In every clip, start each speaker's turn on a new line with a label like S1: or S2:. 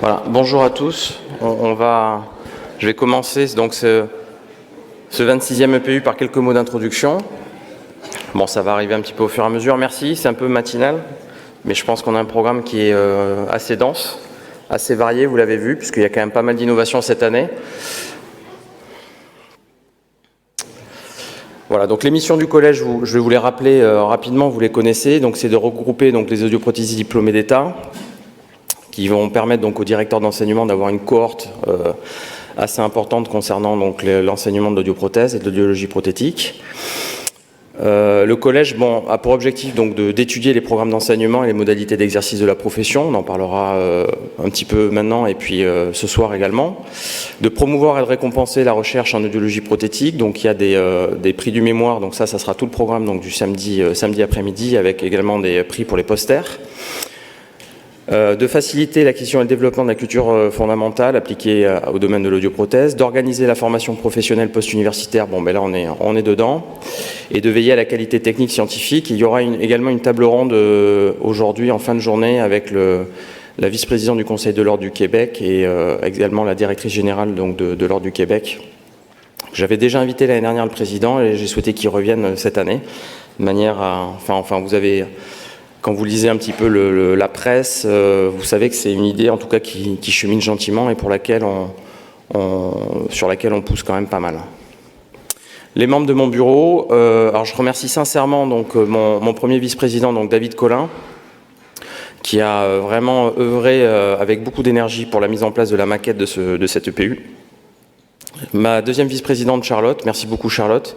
S1: Voilà, bonjour à tous. Je vais commencer donc ce 26e EPU par quelques mots d'introduction. Bon, ça va arriver un petit peu au fur et à mesure. Merci, c'est un peu matinal, mais je pense qu'on a un programme qui est assez dense, assez varié, vous l'avez vu, puisqu'il y a quand même pas mal d'innovations cette année. Voilà, donc les missions du collège, je vais vous les rappeler rapidement, vous les connaissez. Donc c'est de regrouper donc, les audioprothésistes diplômés d'État, qui vont permettre donc aux directeurs d'enseignement d'avoir une cohorte assez importante concernant donc l'enseignement de l'audioprothèse et de l'audiologie prothétique. Le collège a pour objectif donc d'étudier les programmes d'enseignement et les modalités d'exercice de la profession, on en parlera un petit peu maintenant et puis ce soir également, de promouvoir et de récompenser la recherche en audiologie prothétique, donc il y a des prix du mémoire, donc ça sera tout le programme donc, du samedi après-midi avec également des prix pour les posters. De faciliter l'acquisition et le développement de la culture fondamentale appliquée au domaine de l'audioprothèse, d'organiser la formation professionnelle post-universitaire, là on est dedans, et de veiller à la qualité technique scientifique. Il y aura également une table ronde aujourd'hui en fin de journée avec la vice-présidente du Conseil de l'Ordre du Québec et également la directrice générale donc, de l'Ordre du Québec. J'avais déjà invité l'année dernière le président et j'ai souhaité qu'il revienne cette année, de manière à... vous avez... Quand vous lisez un petit peu la presse, vous savez que c'est une idée en tout cas qui chemine gentiment et pour sur laquelle on pousse quand même pas mal. Les membres de mon bureau, alors je remercie sincèrement donc, mon premier vice-président, donc David Collin, qui a vraiment œuvré avec beaucoup d'énergie pour la mise en place de la maquette de cette EPU. Ma deuxième vice-présidente Charlotte, merci beaucoup Charlotte,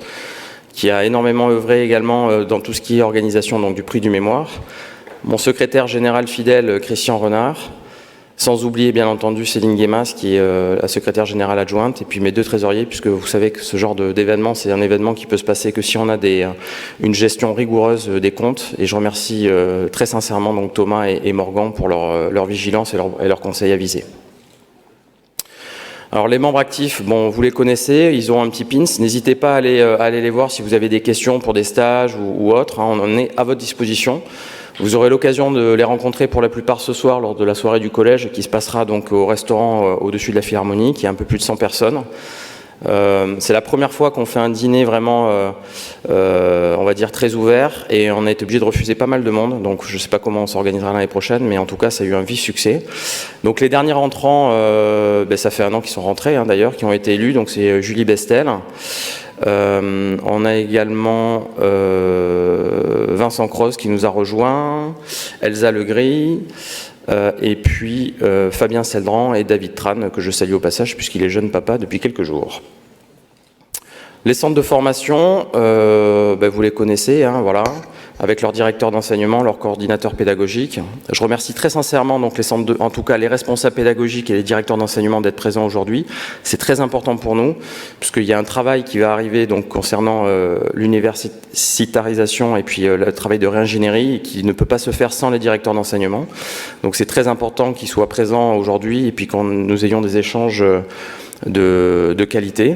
S1: qui a énormément œuvré également dans tout ce qui est organisation donc, du prix du mémoire. Mon secrétaire général fidèle, Christian Renard, sans oublier bien entendu Céline Guémas, qui est la secrétaire générale adjointe, et puis mes deux trésoriers, puisque vous savez que ce genre d'événement, c'est un événement qui peut se passer que si on a une gestion rigoureuse des comptes, et je remercie très sincèrement donc, Thomas et Morgan pour leur vigilance et leurs conseils avisés. Alors les membres actifs, vous les connaissez, ils ont un petit pins, n'hésitez pas à aller les voir si vous avez des questions pour des stages ou autres, on en est à votre disposition. Vous aurez l'occasion de les rencontrer pour la plupart ce soir lors de la soirée du collège qui se passera donc au restaurant au-dessus de la Philharmonie, qui est un peu plus de 100 personnes. C'est la première fois qu'on fait un dîner vraiment, on va dire, très ouvert et on a été obligé de refuser pas mal de monde, donc je ne sais pas comment on s'organisera l'année prochaine, mais en tout cas ça a eu un vif succès. Donc les derniers rentrants, ça fait 1 an qu'ils sont rentrés d'ailleurs, qui ont été élus, donc c'est Julie Bestel. On a également Vincent Croze qui nous a rejoint, Elsa Legris, et puis Fabien Seldran et David Tran, que je salue au passage puisqu'il est jeune papa depuis quelques jours. Les centres de formation, vous les connaissez, voilà, avec leur directeur d'enseignement, leur coordinateur pédagogique. Je remercie très sincèrement donc en tout cas les responsables pédagogiques et les directeurs d'enseignement d'être présents aujourd'hui. C'est très important pour nous, puisqu'il y a un travail qui va arriver donc concernant l'universitarisation et puis le travail de réingénierie qui ne peut pas se faire sans les directeurs d'enseignement. Donc c'est très important qu'ils soient présents aujourd'hui et puis que nous ayons des échanges de qualité.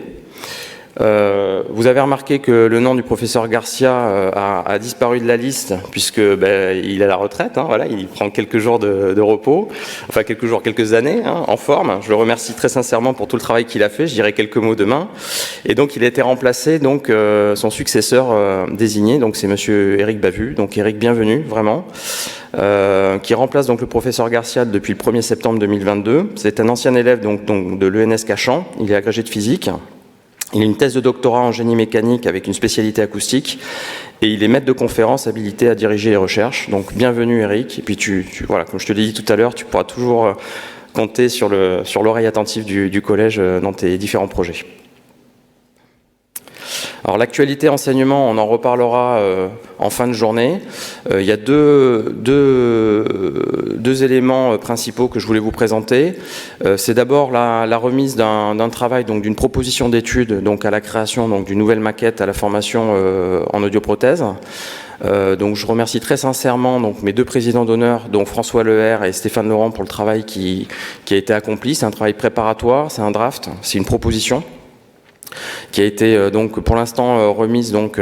S1: Vous avez remarqué que le nom du professeur Garcia a disparu de la liste puisque il est à la retraite, voilà, il prend quelques jours de repos, enfin quelques années en forme. Je le remercie très sincèrement pour tout le travail qu'il a fait, je dirai quelques mots demain. Et donc il a été remplacé, donc son successeur désigné, donc c'est monsieur Éric Bavu. Donc Éric, bienvenue, vraiment. Qui remplace donc le professeur Garcia depuis le 1er septembre 2022. C'est un ancien élève donc de l'ENS Cachan, il est agrégé de physique. Il a une thèse de doctorat en génie mécanique avec une spécialité acoustique et il est maître de conférence habilité à diriger les recherches. Donc bienvenue Eric. Et puis voilà, comme je te l'ai dit tout à l'heure, tu pourras toujours compter sur l'oreille attentive du collège dans tes différents projets. Alors l'actualité enseignement, on en reparlera en fin de journée. Il y a deux éléments principaux que je voulais vous présenter. C'est d'abord la remise d'un travail, donc d'une proposition d'étude, donc à la création donc d'une nouvelle maquette à la formation en audioprothèse. Donc je remercie très sincèrement donc mes deux présidents d'honneur, donc François Leher et Stéphane Laurent, pour le travail qui a été accompli. C'est un travail préparatoire, c'est un draft, c'est une proposition qui a été donc pour l'instant remise donc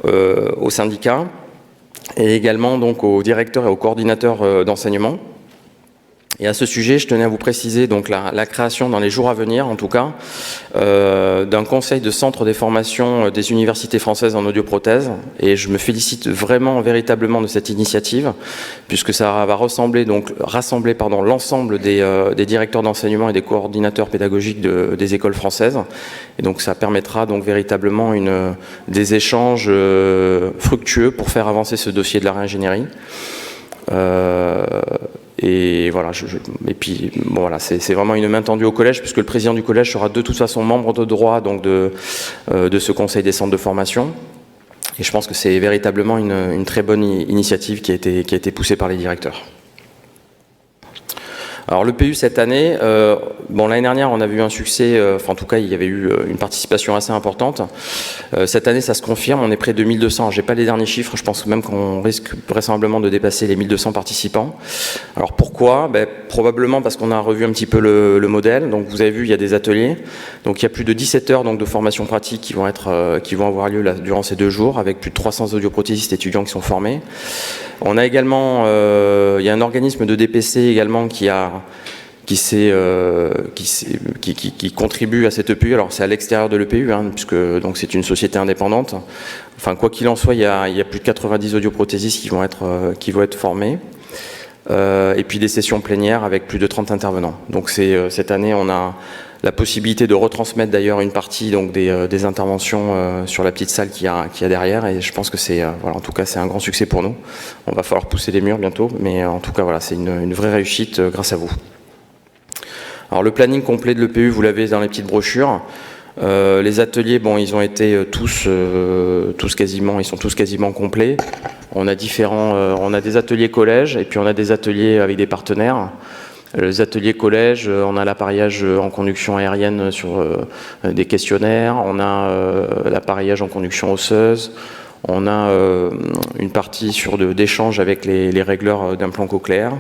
S1: au syndicat et également donc aux directeurs et aux coordinateurs d'enseignement. Et à ce sujet, je tenais à vous préciser donc la création dans les jours à venir, en tout cas, d'un conseil de centre des formations des universités françaises en audioprothèse. Et je me félicite vraiment, véritablement de cette initiative, puisque ça va rassembler l'ensemble des directeurs d'enseignement et des coordinateurs pédagogiques des écoles françaises. Et donc ça permettra donc véritablement des échanges fructueux pour faire avancer ce dossier de la réingénierie. Et voilà, et puis bon, voilà, c'est vraiment une main tendue au collège, puisque le président du collège sera de toute façon membre de droit donc de ce conseil des centres de formation. Et je pense que c'est véritablement une très bonne initiative qui a été poussée par les directeurs. Alors le PU cette année, l'année dernière on a vu un succès, en tout cas il y avait eu une participation assez importante. Cette année ça se confirme, on est près de 1200, j'ai pas les derniers chiffres, je pense même qu'on risque vraisemblablement de dépasser les 1200 participants. Alors pourquoi? Probablement parce qu'on a revu un petit peu le modèle, donc vous avez vu il y a des ateliers, donc il y a plus de 17 heures donc, de formation pratique qui vont avoir lieu là, durant ces 2 jours, avec plus de 300 audioprothésistes étudiants qui sont formés. On a également, il y a un organisme de DPC également qui contribue à cette EPU. Alors c'est à l'extérieur de l'EPU, puisque donc c'est une société indépendante. Enfin quoi qu'il en soit, il y a plus de 90 audioprothésistes qui vont être formés. Et puis des sessions plénières avec plus de 30 intervenants. Donc cette année, on a la possibilité de retransmettre d'ailleurs une partie donc des interventions sur la petite salle qu'il y a derrière, et je pense que en tout cas c'est un grand succès pour nous. On va falloir pousser les murs bientôt, mais en tout cas voilà, c'est une vraie réussite grâce à vous. Alors le planning complet de l'EPU, vous l'avez dans les petites brochures. Les ateliers, ils ont été ils sont tous quasiment complets. On a des ateliers collège et puis on a des ateliers avec des partenaires. Les ateliers collège, on a l'appareillage en conduction aérienne sur des questionnaires, on a l'appareillage en conduction osseuse, on a une partie d'échange avec les régleurs d'implants cochléaires.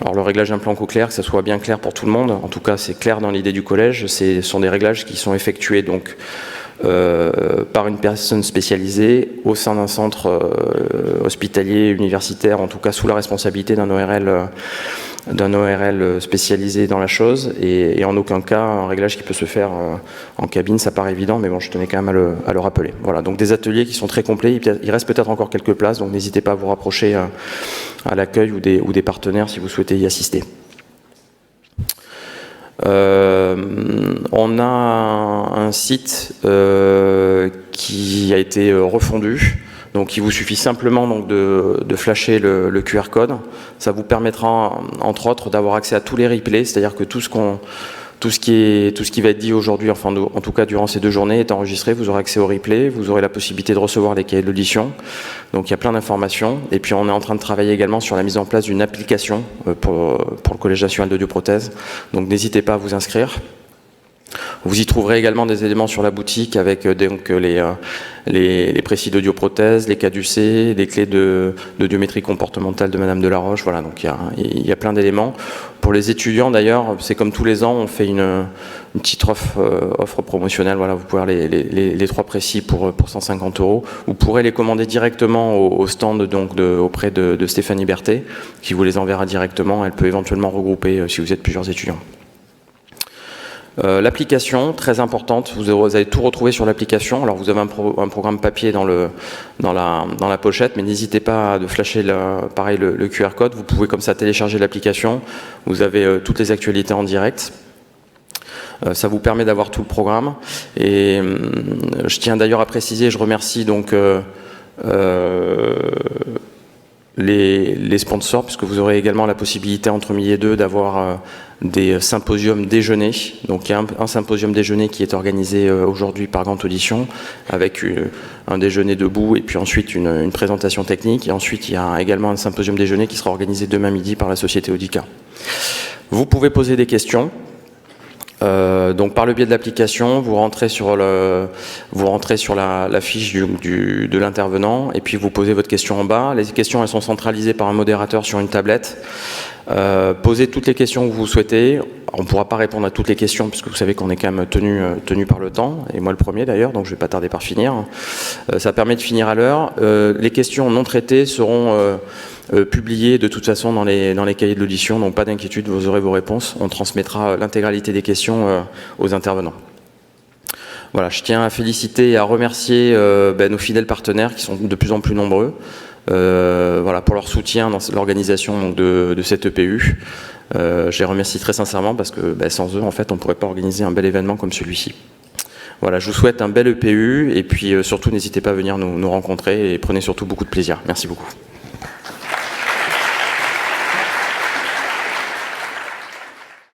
S1: Alors le réglage d'implant cochléaire, que ça soit bien clair pour tout le monde, en tout cas c'est clair dans l'idée du collège, ce sont des réglages qui sont effectués donc par une personne spécialisée au sein d'un centre hospitalier, universitaire, en tout cas sous la responsabilité d'un ORL spécialisé dans la chose, et en aucun cas un réglage qui peut se faire en cabine, ça paraît évident, mais bon, je tenais quand même à le rappeler. Voilà, donc des ateliers qui sont très complets, il reste peut-être encore quelques places, donc n'hésitez pas à vous rapprocher à l'accueil ou des partenaires si vous souhaitez y assister. On a un site qui a été refondu. Donc il vous suffit simplement donc, de flasher le QR code. Ça vous permettra entre autres d'avoir accès à tous les replays, c'est-à-dire que tout ce qui va être dit aujourd'hui, enfin en tout cas durant ces 2 journées, est enregistré. Vous aurez accès au replay, vous aurez la possibilité de recevoir les cahiers de l'audition. Donc il y a plein d'informations. Et puis on est en train de travailler également sur la mise en place d'une application pour le Collège national d'audioprothèse. Donc n'hésitez pas à vous inscrire. Vous y trouverez également des éléments sur la boutique avec donc, les précis d'audioprothèse, les caducées, les clés d'audiométrie comportementale de Madame Delaroche. Voilà, donc il y a plein d'éléments. Pour les étudiants d'ailleurs, c'est comme tous les ans, on fait une petite offre promotionnelle. Voilà, vous pouvez avoir les 3 précis pour 150 €. Vous pourrez les commander directement au stand donc auprès de Stéphanie Berthet, qui vous les enverra directement. Elle peut éventuellement regrouper si vous êtes plusieurs étudiants. L'application, très importante, vous allez tout retrouver sur l'application. Alors vous avez un programme papier dans la pochette, mais n'hésitez pas à flasher le QR code. Vous pouvez comme ça télécharger l'application. Vous avez toutes les actualités en direct. Ça vous permet d'avoir tout le programme. Et je tiens d'ailleurs à préciser, je remercie donc les sponsors, puisque vous aurez également la possibilité entre midi et 2 d'avoir des symposiums déjeuner. Donc il y a un symposium déjeuner qui est organisé aujourd'hui par Grande Audition, avec un déjeuner debout et puis ensuite une présentation technique. Et ensuite il y a également un symposium déjeuner qui sera organisé demain midi par la société Audica. Vous pouvez poser des questions. Donc par le biais de l'application, vous rentrez sur la fiche de l'intervenant et puis vous posez votre question en bas. Les questions elles sont centralisées par un modérateur sur une tablette. Posez toutes les questions que vous souhaitez. on ne pourra pas répondre à toutes les questions, puisque vous savez qu'on est quand même tenu par le temps, et moi le premier d'ailleurs, donc je ne vais pas tarder par finir. Ça permet de finir à l'heure. Les questions non traitées seront publiées de toute façon dans les cahiers de l'audition, donc pas d'inquiétude, vous aurez vos réponses. On transmettra l'intégralité des questions aux intervenants. Voilà, je tiens à féliciter et à remercier nos fidèles partenaires qui sont de plus en plus nombreux. Voilà, pour leur soutien dans l'organisation de cette EPU. Je les remercie très sincèrement parce que sans eux, en fait, on ne pourrait pas organiser un bel événement comme celui-ci. Voilà, je vous souhaite un bel EPU et puis surtout, n'hésitez pas à venir nous rencontrer et prenez surtout beaucoup de plaisir. Merci beaucoup.